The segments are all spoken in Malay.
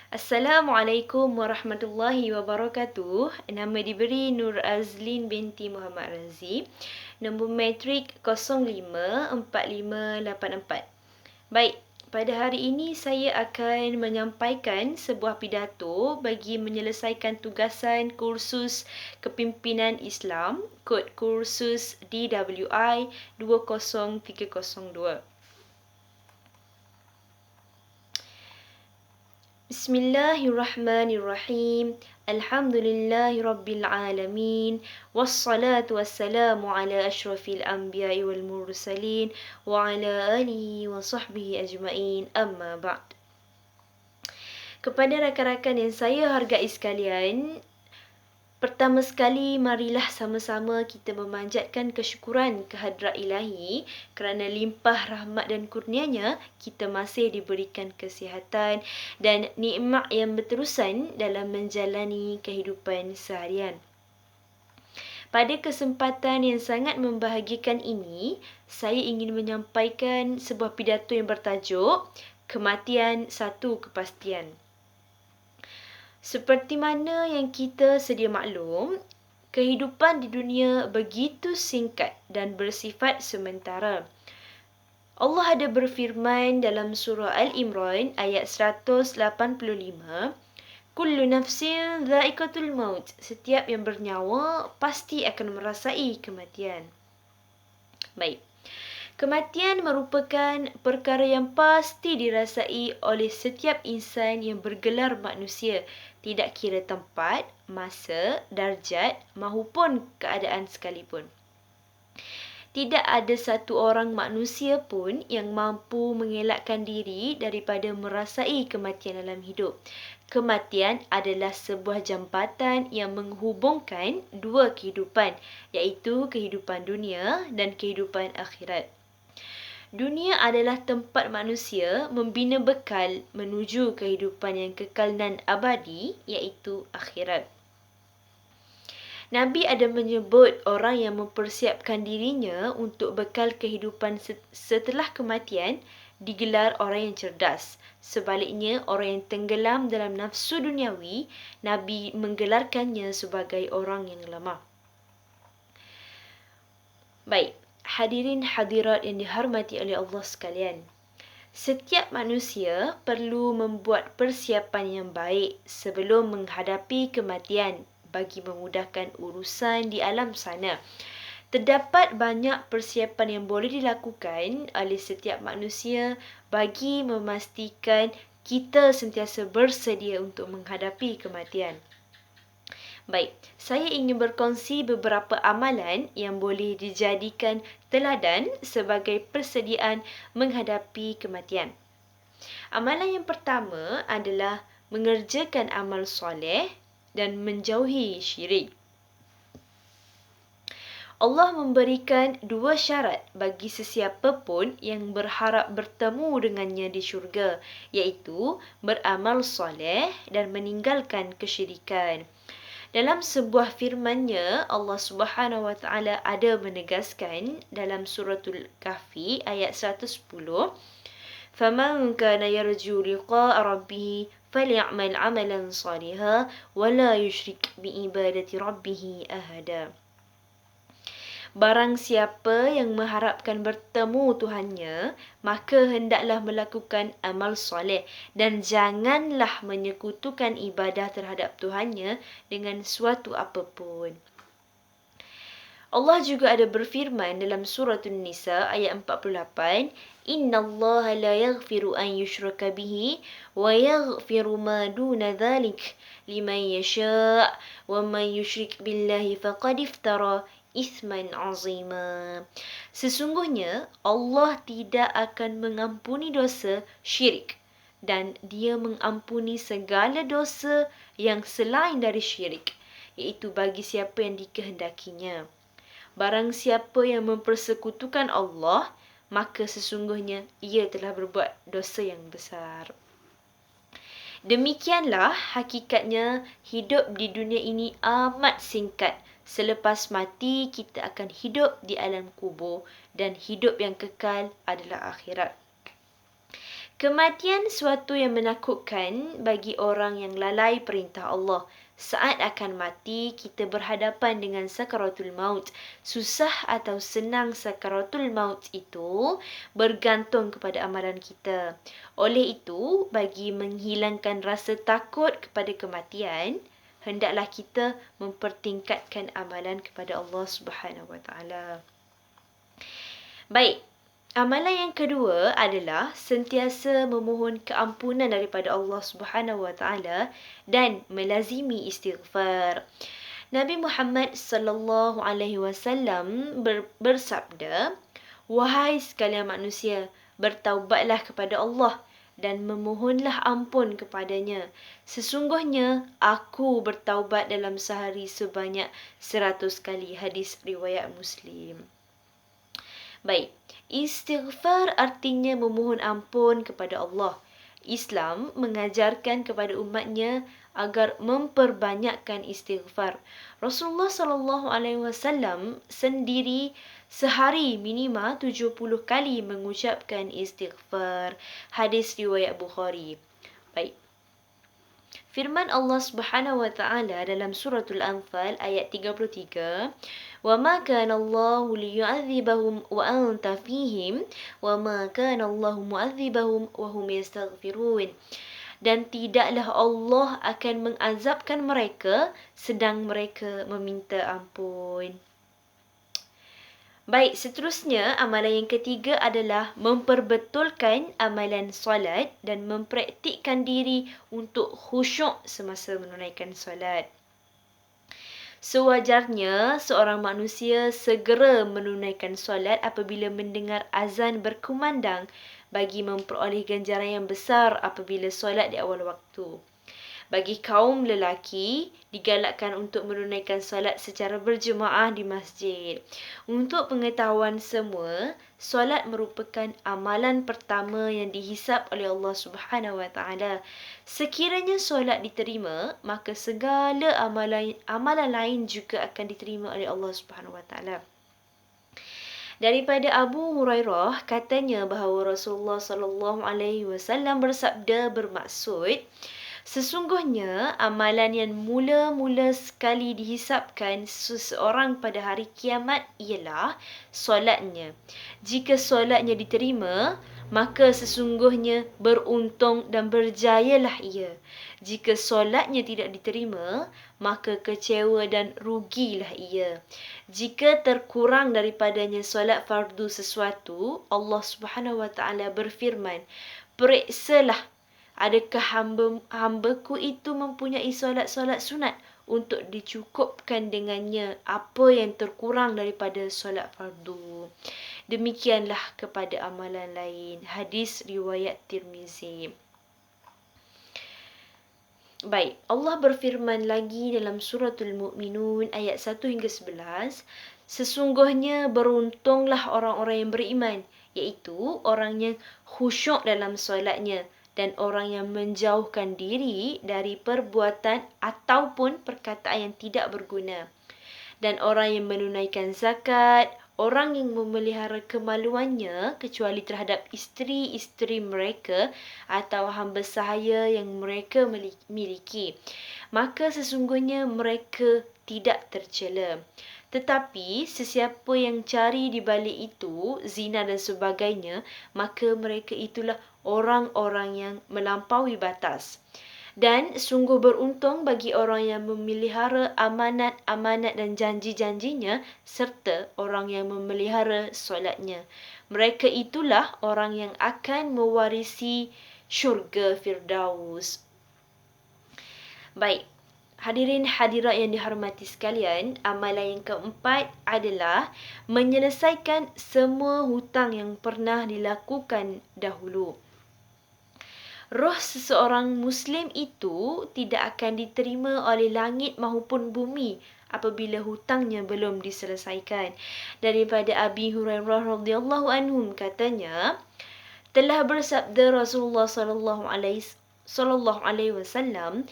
Assalamualaikum warahmatullahi wabarakatuh. Nama diberi Nur Azlin binti Muhammad Razi. Nombor matrik 054584. Baik, pada hari ini saya akan menyampaikan sebuah pidato bagi menyelesaikan tugasan kursus Kepimpinan Islam, kod kursus DWI 20302. Bismillahirrahmanirrahim. Alhamdulillahi rabbil alamin. Wassalatu wassalamu ala asyrafil anbiya'i wal mursalin wa ala alihi wa sahbihi ajma'in. Amma ba'd. Kepada rakan-rakan yang saya hargai sekalian, pertama sekali, marilah sama-sama kita memanjatkan kesyukuran kehadrat Ilahi kerana limpah rahmat dan kurnianya kita masih diberikan kesihatan dan nikmat yang berterusan dalam menjalani kehidupan seharian. Pada kesempatan yang sangat membahagiakan ini, saya ingin menyampaikan sebuah pidato yang bertajuk Kematian Satu Kepastian. Seperti mana yang kita sedia maklum, kehidupan di dunia begitu singkat dan bersifat sementara. Allah ada berfirman dalam surah Al-Imran ayat 185, Kullu nafsin dha'iqatul maut. Setiap yang bernyawa pasti akan merasai kematian. Baik. Kematian merupakan perkara yang pasti dirasai oleh setiap insan yang bergelar manusia, tidak kira tempat, masa, darjat mahupun keadaan sekalipun. Tidak ada satu orang manusia pun yang mampu mengelakkan diri daripada merasai kematian dalam hidup. Kematian adalah sebuah jambatan yang menghubungkan dua kehidupan, iaitu kehidupan dunia dan kehidupan akhirat. Dunia adalah tempat manusia membina bekal menuju kehidupan yang kekal dan abadi, iaitu akhirat. Nabi ada menyebut orang yang mempersiapkan dirinya untuk bekal kehidupan setelah kematian digelar orang yang cerdas. Sebaliknya, orang yang tenggelam dalam nafsu duniawi, Nabi menggelarkannya sebagai orang yang lemah. Baik. Hadirin hadirat yang dihormati oleh Allah sekalian. Setiap manusia perlu membuat persiapan yang baik sebelum menghadapi kematian bagi memudahkan urusan di alam sana. Terdapat banyak persiapan yang boleh dilakukan oleh setiap manusia bagi memastikan kita sentiasa bersedia untuk menghadapi kematian. Baik, saya ingin berkongsi beberapa amalan yang boleh dijadikan teladan sebagai persediaan menghadapi kematian. Amalan yang pertama adalah mengerjakan amal soleh dan menjauhi syirik. Allah memberikan dua syarat bagi sesiapa pun yang berharap bertemu dengannya di syurga, iaitu beramal soleh dan meninggalkan kesyirikan. Dalam sebuah firman-Nya, Allah Subhanahu wa taala ada menegaskan dalam suratul Kahfi ayat 110, "Faman kana yarju liqa'a rabbih faly'amal 'amalan shalihan wa la yusyrik bi ibadati rabbih ahada." Barang siapa yang mengharapkan bertemu Tuhannya, maka hendaklah melakukan amal soleh dan janganlah menyekutukan ibadah terhadap Tuhannya dengan suatu apapun. Allah juga ada berfirman dalam surah An-Nisa ayat 48, "Inna Allah la yaghfiru an yushraka bihi wa yaghfiru ma duna dhalik liman yasha' wa man yushrik billahi faqad iftara ithman azima." Sesungguhnya Allah tidak akan mengampuni dosa syirik dan Dia mengampuni segala dosa yang selain dari syirik, iaitu bagi siapa yang dikehendakinya. Barang siapa yang mempersekutukan Allah, maka sesungguhnya ia telah berbuat dosa yang besar. Demikianlah hakikatnya hidup di dunia ini amat singkat. Selepas mati, kita akan hidup di alam kubur dan hidup yang kekal adalah akhirat. Kematian suatu yang menakutkan bagi orang yang lalai perintah Allah. Saat akan mati, kita berhadapan dengan sakaratul maut. Susah atau senang sakaratul maut itu bergantung kepada amalan kita. Oleh itu, bagi menghilangkan rasa takut kepada kematian, hendaklah kita mempertingkatkan amalan kepada Allah Subhanahu Wa Taala. Baik, amalan yang kedua adalah sentiasa memohon keampunan daripada Allah Subhanahu Wa Taala dan melazimi istighfar. Nabi Muhammad sallallahu alaihi wasallam bersabda, "Wahai sekalian manusia, bertaubatlah kepada Allah dan memohonlah ampun kepadanya. Sesungguhnya aku bertaubat dalam sehari sebanyak 100 kali." Hadis riwayat Muslim. Baik, istighfar artinya memohon ampun kepada Allah. Islam mengajarkan kepada umatnya agar memperbanyakkan istighfar. Rasulullah sallallahu alaihi wasallam sendiri sehari minima 70 kali mengucapkan istighfar. Hadis riwayat Bukhari. Baik. Firman Allah Subhanahu wa taala dalam suratul Anfal ayat 33, "Wa ma kana Allahu liyu'adzibahum wa anta fihim wa ma kana Allahu mu'adzibahum wa hum yastaghfirun." Dan tidaklah Allah akan mengazabkan mereka sedang mereka meminta ampun. Baik, seterusnya amalan yang ketiga adalah memperbetulkan amalan solat dan mempraktikkan diri untuk khusyuk semasa menunaikan solat. Sewajarnya seorang manusia segera menunaikan solat apabila mendengar azan berkumandang bagi memperoleh ganjaran yang besar apabila solat di awal waktu. Bagi kaum lelaki, digalakkan untuk menunaikan solat secara berjemaah di masjid. Untuk pengetahuan semua, solat merupakan amalan pertama yang dihisap oleh Allah Subhanahu Wa Taala. Sekiranya solat diterima, maka segala amalan lain juga akan diterima oleh Allah Subhanahu Wa Taala. Daripada Abu Hurairah katanya bahawa Rasulullah sallallahu alaihi wasallam bersabda bermaksud, sesungguhnya amalan yang mula-mula sekali dihisapkan seseorang pada hari kiamat ialah solatnya. Jika solatnya diterima, maka sesungguhnya beruntung dan berjayalah ia. Jika solatnya tidak diterima, maka kecewa dan rugilah ia. Jika terkurang daripadanya solat fardu sesuatu, Allah Subhanahu Wa Taala berfirman, "Periksalah, adakah hambaku itu mempunyai solat-solat sunat untuk dicukupkan dengannya apa yang terkurang daripada solat fardu." Demikianlah kepada amalan lain. Hadis riwayat Tirmizi. Baik, Allah berfirman lagi dalam suratul Mu'minun ayat 1 hingga 11, "Sesungguhnya beruntunglah orang-orang yang beriman, iaitu orang yang khusyuk dalam solatnya dan orang yang menjauhkan diri dari perbuatan ataupun perkataan yang tidak berguna, dan orang yang menunaikan zakat, orang yang memelihara kemaluannya kecuali terhadap isteri-isteri mereka atau hamba sahaya yang mereka miliki. Maka sesungguhnya mereka tidak tercela. Tetapi sesiapa yang cari di balik itu zina dan sebagainya, maka mereka itulah orang-orang yang melampaui batas. Dan sungguh beruntung bagi orang yang memelihara amanat-amanat dan janji-janjinya serta orang yang memelihara solatnya. Mereka itulah orang yang akan mewarisi syurga Firdaus. Baik, hadirin hadirat yang dihormati sekalian, amalan yang keempat adalah menyelesaikan semua hutang yang pernah dilakukan dahulu. Roh seseorang Muslim itu tidak akan diterima oleh langit maupun bumi apabila hutangnya belum diselesaikan. Daripada Abi Hurairah radhiyallahu anhu katanya, telah bersabda Rasulullah sallallahu alaihi wasallam,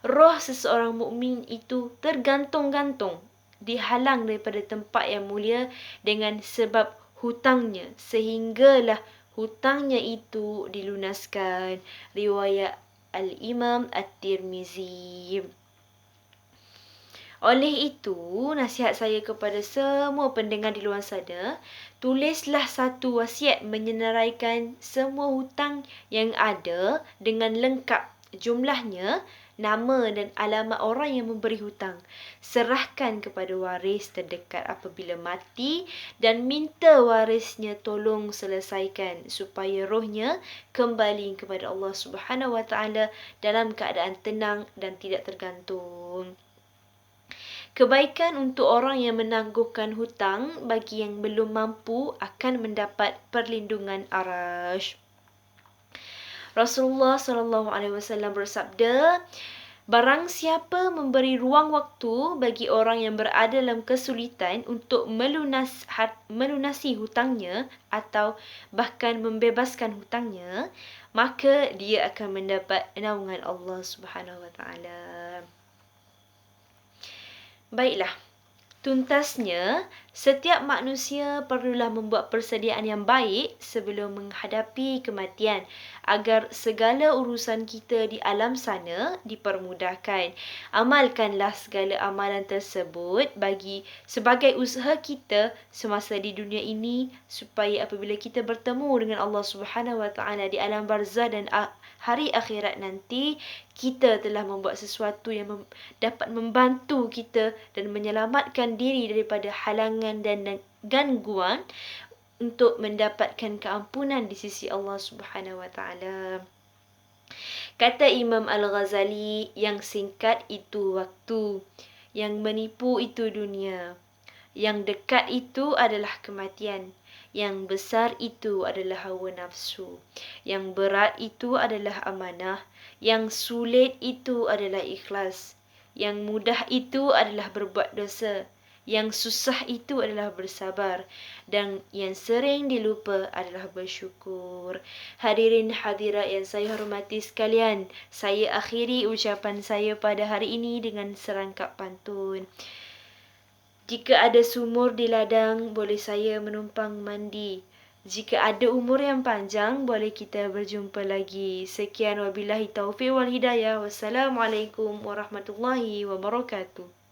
roh seseorang mukmin itu tergantung-gantung, dihalang daripada tempat yang mulia dengan sebab hutangnya, sehinggalah hutangnya itu dilunaskan. Riwayat Al-Imam At-Tirmizi. Oleh itu, nasihat saya kepada semua pendengar di luar sana, tulislah satu wasiat menyenaraikan semua hutang yang ada dengan lengkap jumlahnya, nama dan alamat orang yang memberi hutang. Serahkan kepada waris terdekat apabila mati dan minta warisnya tolong selesaikan supaya rohnya kembali kepada Allah Subhanahu Wa Taala dalam keadaan tenang dan tidak tergantung. Kebaikan untuk orang yang menangguhkan hutang bagi yang belum mampu akan mendapat perlindungan Arasy. Rasulullah SAW bersabda, barang siapa memberi ruang waktu bagi orang yang berada dalam kesulitan untuk melunasi hutangnya atau bahkan membebaskan hutangnya, maka dia akan mendapat naungan Allah Subhanahu Wa Taala. Baiklah, tuntasnya, setiap manusia perlulah membuat persediaan yang baik sebelum menghadapi kematian agar segala urusan kita di alam sana dipermudahkan. Amalkanlah segala amalan tersebut sebagai usaha kita semasa di dunia ini supaya apabila kita bertemu dengan Allah Subhanahu Wa Taala di alam barzah dan hari akhirat nanti, kita telah membuat sesuatu yang dapat membantu kita dan menyelamatkan diri daripada halangan dan gangguan untuk mendapatkan keampunan di sisi Allah Subhanahu Wa Taala. Kata Imam Al-Ghazali, yang singkat itu waktu, yang menipu itu dunia, yang dekat itu adalah kematian, yang besar itu adalah hawa nafsu, yang berat itu adalah amanah, yang sulit itu adalah ikhlas, yang mudah itu adalah berbuat dosa, yang susah itu adalah bersabar, dan yang sering dilupa adalah bersyukur. Hadirin hadirat yang saya hormati sekalian, saya akhiri ucapan saya pada hari ini dengan serangkap pantun. Jika ada sumur di ladang, boleh saya menumpang mandi. Jika ada umur yang panjang, boleh kita berjumpa lagi. Sekian wabillahi taufiq wal hidayah. Wassalamualaikum warahmatullahi wabarakatuh.